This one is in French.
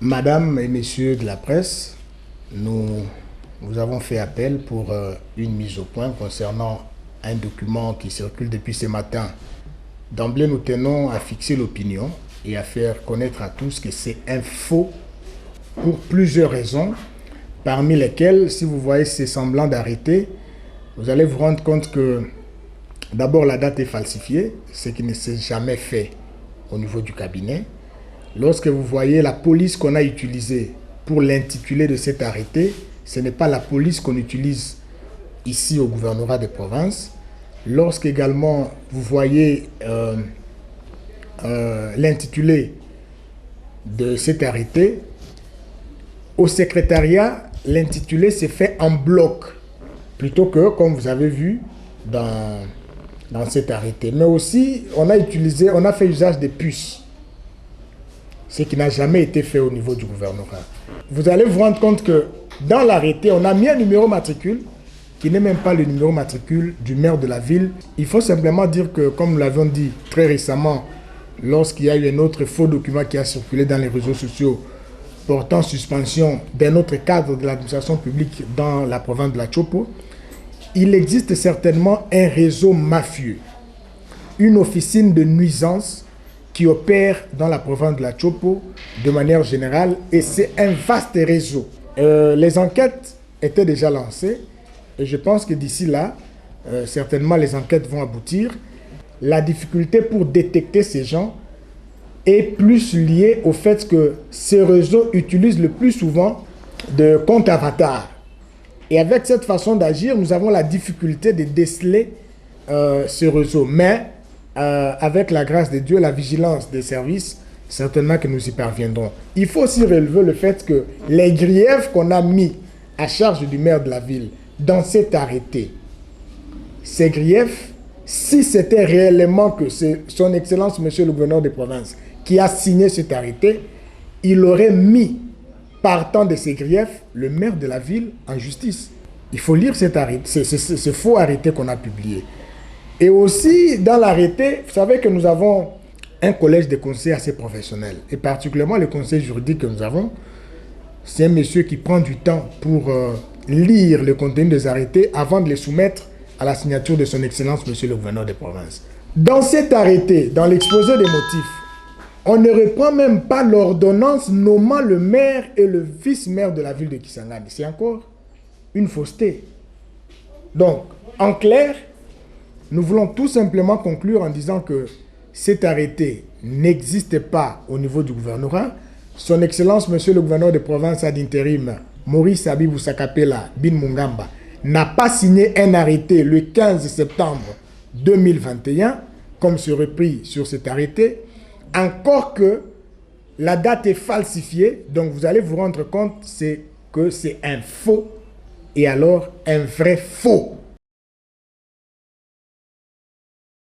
Madame et messieurs de la presse, nous avons fait appel pour une mise au point concernant un document qui circule depuis ce matin. D'emblée, nous tenons à fixer l'opinion et à faire connaître à tous que c'est un faux pour plusieurs raisons, parmi lesquelles, si vous voyez ces semblants d'arrêté, vous allez vous rendre compte que d'abord la date est falsifiée, ce qui ne s'est jamais fait au niveau du cabinet. Lorsque vous voyez la police qu'on a utilisée pour l'intitulé de cet arrêté, ce n'est pas la police qu'on utilise ici au gouvernorat des provinces. Lorsque également vous voyez l'intitulé de cet arrêté, au secrétariat, l'intitulé s'est fait en bloc, plutôt que, comme vous avez vu, dans cet arrêté. Mais aussi, on a fait usage des puces, ce qui n'a jamais été fait au niveau du gouvernorat. Vous allez vous rendre compte que dans l'arrêté, on a mis un numéro matricule qui n'est même pas le numéro matricule du maire de la ville. Il faut simplement dire que, comme nous l'avons dit très récemment, lorsqu'il y a eu un autre faux document qui a circulé dans les réseaux sociaux portant suspension d'un autre cadre de l'administration publique dans la province de la Chopo, il existe certainement un réseau mafieux, une officine de nuisance qui opère dans la province de la Chopo de manière générale, et c'est un vaste réseau. Les enquêtes étaient déjà lancées et je pense que d'ici là, certainement les enquêtes vont aboutir. La difficulté pour détecter ces gens est plus liée au fait que ces réseaux utilisent le plus souvent de comptes avatars. Et avec cette façon d'agir, nous avons la difficulté de déceler ce réseau. Mais avec la grâce de Dieu, la vigilance des services, certainement que nous y parviendrons. Il faut aussi relever le fait que les griefs qu'on a mis à charge du maire de la ville dans cet arrêté, ces griefs, si c'était réellement que c'est son Excellence, Monsieur le gouverneur des provinces, qui a signé cet arrêté, il aurait mis, partant de ces griefs, le maire de la ville en justice. Il faut lire cet arrêté, ce faux arrêté qu'on a publié. Et aussi, dans l'arrêté, vous savez que nous avons un collège de conseils assez professionnel. Et particulièrement le conseil juridique que nous avons, c'est un monsieur qui prend du temps pour lire le contenu des arrêtés avant de les soumettre à la signature de son Excellence, Monsieur le gouverneur des provinces. Dans cet arrêté, dans l'exposé des motifs, on ne reprend même pas l'ordonnance nommant le maire et le vice-maire de la ville de Kisangani. C'est encore une fausseté. Donc, en clair, nous voulons tout simplement conclure en disant que cet arrêté n'existe pas au niveau du gouvernorat. Son Excellence, Monsieur le gouverneur de province ad intérim, Maurice Abibou Sakapela Bin Mungamba, n'a pas signé un arrêté le 15 septembre 2021, comme se repris sur cet arrêté, encore que la date est falsifiée. Donc vous allez vous rendre compte que c'est un faux, et alors un vrai faux.